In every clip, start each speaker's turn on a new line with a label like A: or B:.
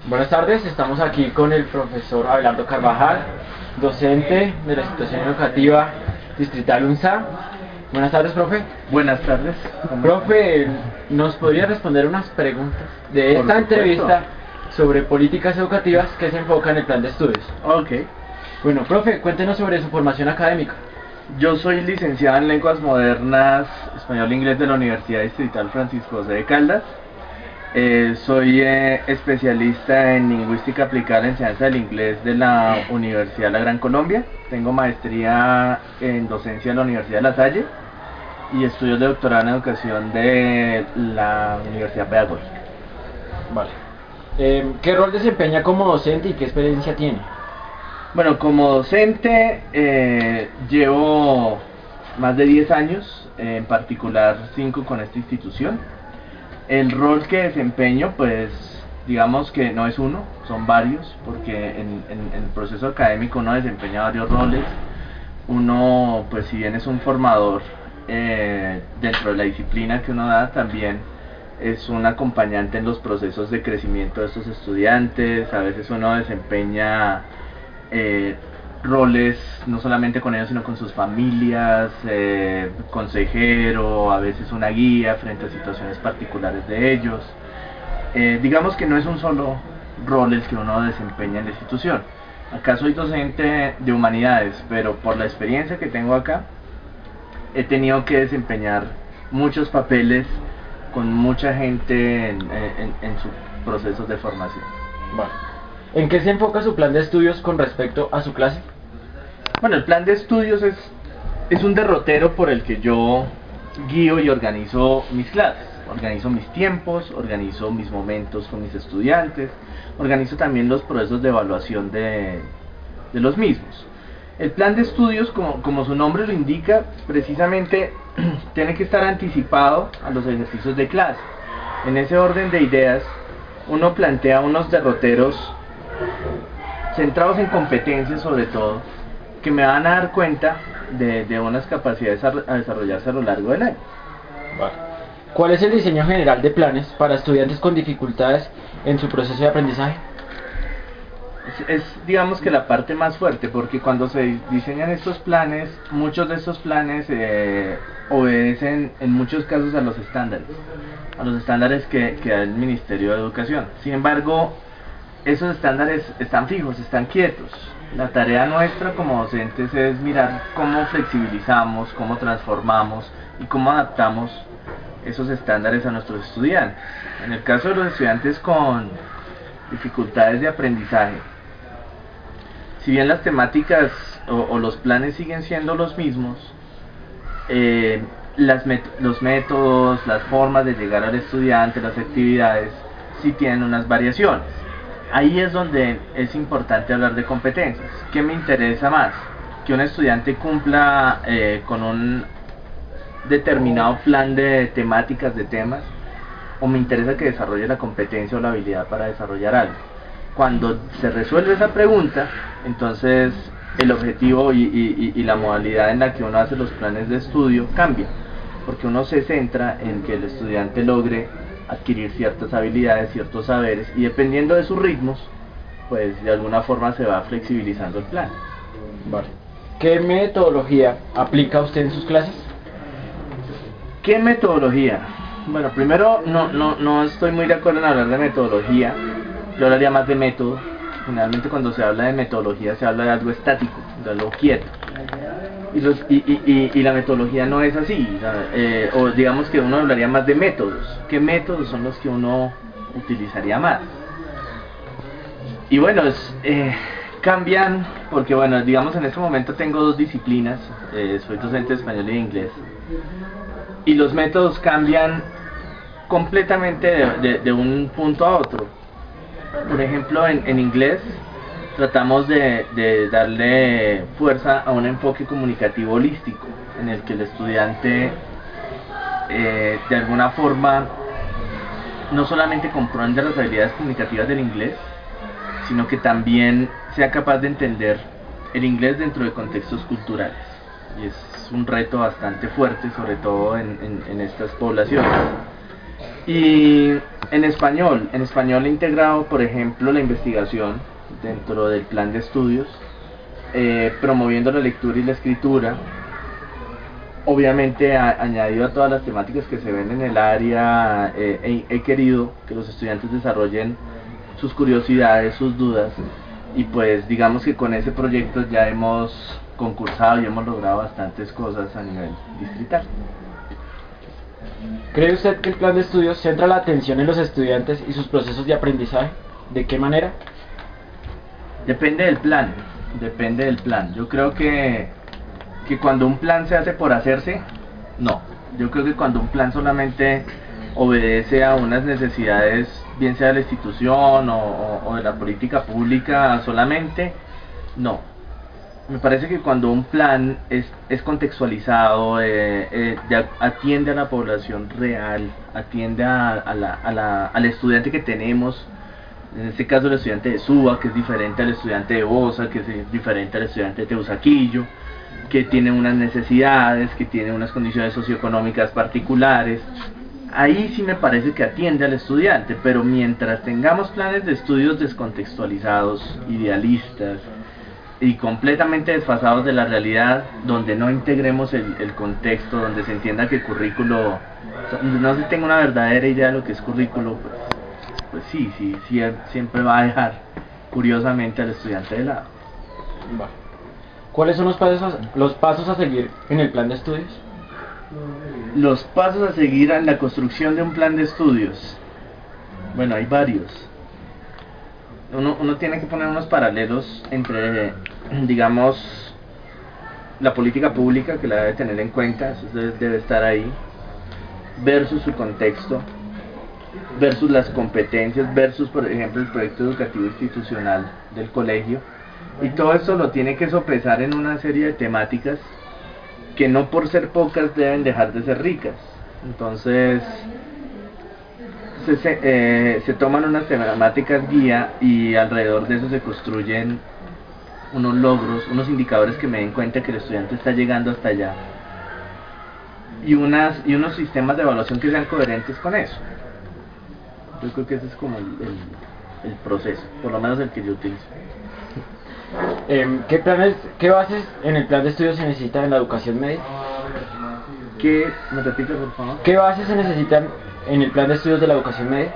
A: Buenas tardes, estamos aquí con el profesor Abelardo Carvajal, docente de la institución educativa distrital UNSA. Buenas tardes, profe.
B: Buenas tardes.
A: Profe, ¿nos podría responder unas preguntas de esta entrevista sobre políticas educativas que se enfoca en el plan de estudios?
B: Ok.
A: Bueno, profe, cuéntenos sobre su formación académica.
B: Yo soy licenciado en Lenguas Modernas, Español e Inglés de la Universidad Distrital Francisco José de Caldas. Soy especialista en Lingüística Aplicada a la Enseñanza del Inglés de la Universidad La Gran Colombia. Tengo maestría en docencia en la Universidad de La Salle y estudios de doctorado en educación de la Universidad Pedagógica.
A: Vale. ¿Qué rol desempeña como docente y qué experiencia tiene?
B: Bueno, como docente llevo más de 10 años, en particular 5 con esta institución. El rol que desempeño, pues digamos que no es uno, son varios, porque en el proceso académico uno desempeña varios roles. Uno, pues si bien es un formador dentro de la disciplina que uno da, también es un acompañante en los procesos de crecimiento de estos estudiantes. A veces uno desempeña roles no solamente con ellos sino con sus familias, consejero, a veces una guía frente a situaciones particulares de ellos. Digamos que no es un solo rol el que uno desempeña en la institución. Acá soy docente de humanidades, pero por la experiencia que tengo acá he tenido que desempeñar muchos papeles con mucha gente en sus procesos de formación.
A: Vale. ¿En qué se enfoca su plan de estudios con respecto a su clase?
B: Bueno, el plan de estudios es un derrotero por el que yo guío y organizo mis clases. Organizo mis tiempos, organizo mis momentos con mis estudiantes, organizo también los procesos de evaluación de los mismos. El plan de estudios, como su nombre lo indica, precisamente tiene que estar anticipado a los ejercicios de clase. En ese orden de ideas, uno plantea unos derroteros centrados en competencias sobre todo, que me van a dar cuenta de unas capacidades a desarrollarse a lo largo del año.
A: Vale. ¿Cuál es el diseño general de planes para estudiantes con dificultades en su proceso de aprendizaje?
B: Es digamos que la parte más fuerte, porque cuando se diseñan estos planes, muchos de estos planes obedecen en muchos casos a los estándares que da el Ministerio de Educación. Sin embargo, esos estándares están fijos, están quietos. La tarea nuestra como docentes es mirar cómo flexibilizamos, cómo transformamos y cómo adaptamos esos estándares a nuestros estudiantes. En el caso de los estudiantes con dificultades de aprendizaje, si bien las temáticas o los planes siguen siendo los mismos, los métodos, las formas de llegar al estudiante, las actividades, sí tienen unas variaciones. Ahí es donde es importante hablar de competencias. ¿Qué me interesa más? ¿Que un estudiante cumpla con un determinado plan de temáticas, de temas? ¿O me interesa que desarrolle la competencia o la habilidad para desarrollar algo? Cuando se resuelve esa pregunta, entonces el objetivo y la modalidad en la que uno hace los planes de estudio cambia, porque uno se centra en que el estudiante logre adquirir ciertas habilidades, ciertos saberes, y dependiendo de sus ritmos, pues de alguna forma se va flexibilizando el plan.
A: Vale. ¿Qué metodología aplica usted en sus clases?
B: ¿Qué metodología? Bueno, primero no estoy muy de acuerdo en hablar de metodología. Yo hablaría más de método. Generalmente cuando se habla de metodología se habla de algo estático, de algo quieto. Y la metodología no es así, o digamos que uno hablaría más de métodos. ¿Qué métodos son los que uno utilizaría más? Y bueno, cambian, porque bueno, digamos en este momento tengo dos disciplinas, soy docente de español y de inglés, y los métodos cambian completamente de un punto a otro. Por ejemplo, en inglés tratamos de darle fuerza a un enfoque comunicativo holístico, en el que el estudiante de alguna forma no solamente comprenda las habilidades comunicativas del inglés, sino que también sea capaz de entender el inglés dentro de contextos culturales. Y es un reto bastante fuerte, sobre todo en estas poblaciones. Y en español he integrado, por ejemplo, la investigación dentro del plan de estudios, promoviendo la lectura y la escritura. Obviamente añadido a todas las temáticas que se ven en el área, he querido que los estudiantes desarrollen sus curiosidades, sus dudas, y pues digamos que con ese proyecto ya hemos concursado y hemos logrado bastantes cosas a nivel distrital.
A: ¿Cree usted que el plan de estudios centra la atención en los estudiantes y sus procesos de aprendizaje? ¿De qué manera?
B: Depende del plan, depende del plan. Yo creo que cuando un plan se hace por hacerse, no. Yo creo que cuando un plan solamente obedece a unas necesidades, bien sea de la institución o de la política pública solamente, no. Me parece que cuando un plan es contextualizado, atiende a la población real, atiende al estudiante que tenemos, en este caso el estudiante de Suba, que es diferente al estudiante de Bosa, que es diferente al estudiante de Teusaquillo, que tiene unas necesidades, que tiene unas condiciones socioeconómicas particulares. Ahí sí me parece que atiende al estudiante, pero mientras tengamos planes de estudios descontextualizados, idealistas y completamente desfasados de la realidad, donde no integremos el contexto, donde se entienda que currículo, no se tenga una verdadera idea de lo que es currículo, pues sí, siempre va a dejar curiosamente al estudiante de lado.
A: ¿Cuáles son los pasos a seguir en el plan de estudios?
B: Los pasos a seguir en la construcción de un plan de estudios. Bueno, hay varios. Uno tiene que poner unos paralelos entre, digamos, la política pública, que la debe tener en cuenta, eso debe estar ahí, versus su contexto, versus las competencias, versus, por ejemplo, el proyecto educativo institucional del colegio. Y todo esto lo tiene que sopesar en una serie de temáticas que no por ser pocas deben dejar de ser ricas. Entonces se toman unas temáticas guía y alrededor de eso se construyen unos logros, unos indicadores que me den cuenta que el estudiante está llegando hasta allá, y unos sistemas de evaluación que sean coherentes con eso. Yo creo que ese es como el proceso, por lo menos el que yo utilizo.
A: ¿Qué bases en el plan de estudios se necesitan en la educación media?
B: ¿Me repites, por favor?
A: ¿Qué bases se necesitan en el plan de estudios de la educación media?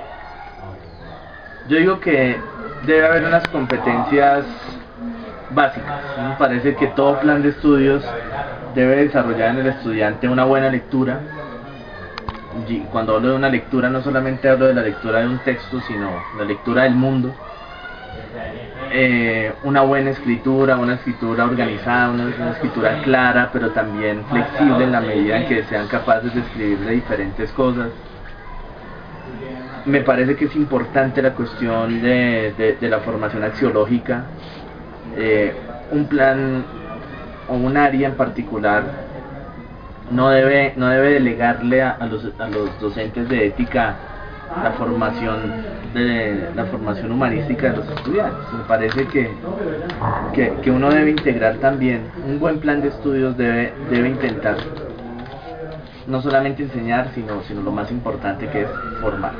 B: Yo digo que debe haber unas competencias básicas. Me parece que todo plan de estudios debe desarrollar en el estudiante una buena lectura. Y cuando hablo de una lectura, no solamente hablo de la lectura de un texto, sino la lectura del mundo. Una buena escritura, una escritura organizada, una escritura clara, pero también flexible en la medida en que sean capaces de escribir de diferentes cosas. Me parece que es importante la cuestión de la formación axiológica. Un plan o un área en particular no debe delegarle a los docentes de ética la formación humanística de los estudiantes. Me parece que uno debe integrar también un buen plan de estudios, debe intentar no solamente enseñar, sino lo más importante, que es formar.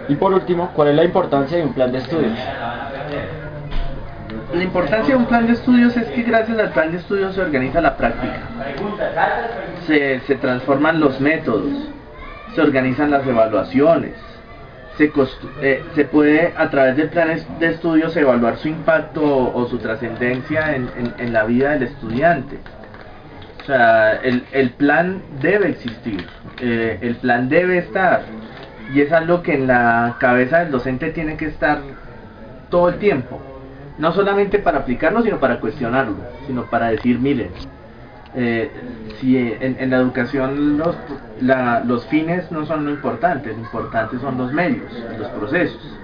A: Y por último, ¿cuál es la importancia de un plan de estudios?
B: La importancia de un plan de estudios es que gracias al plan de estudios se organiza la práctica, se transforman los métodos, se organizan las evaluaciones, se puede a través del plan de estudios evaluar su impacto o su trascendencia en la vida del estudiante. O sea, el plan debe existir, el plan debe estar, y es algo que en la cabeza del docente tiene que estar todo el tiempo, no solamente para aplicarlo, sino para cuestionarlo, sino para decir, miren, si en la educación los fines no son lo importante son los medios, los procesos.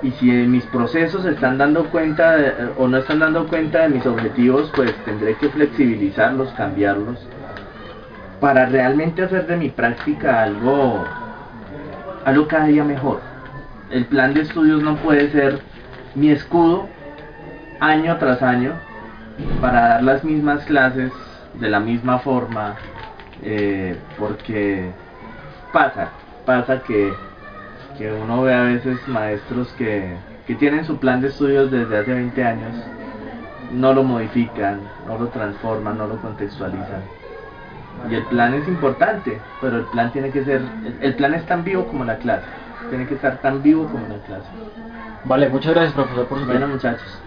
B: Y si mis procesos están dando cuenta o no están dando cuenta de mis objetivos, pues tendré que flexibilizarlos, cambiarlos, para realmente hacer de mi práctica algo cada día mejor. El plan de estudios no puede ser mi escudo año tras año para dar las mismas clases de la misma forma, porque pasa que uno ve a veces maestros que tienen su plan de estudios desde hace 20 años, no lo modifican, no lo transforman, no lo contextualizan. Y el plan es importante, pero el plan tiene que ser, el plan es tan vivo como la clase, tiene que estar tan vivo como la clase.
A: Vale, muchas gracias, profesor, por su
B: Bueno,
A: tiempo.
B: muchachos.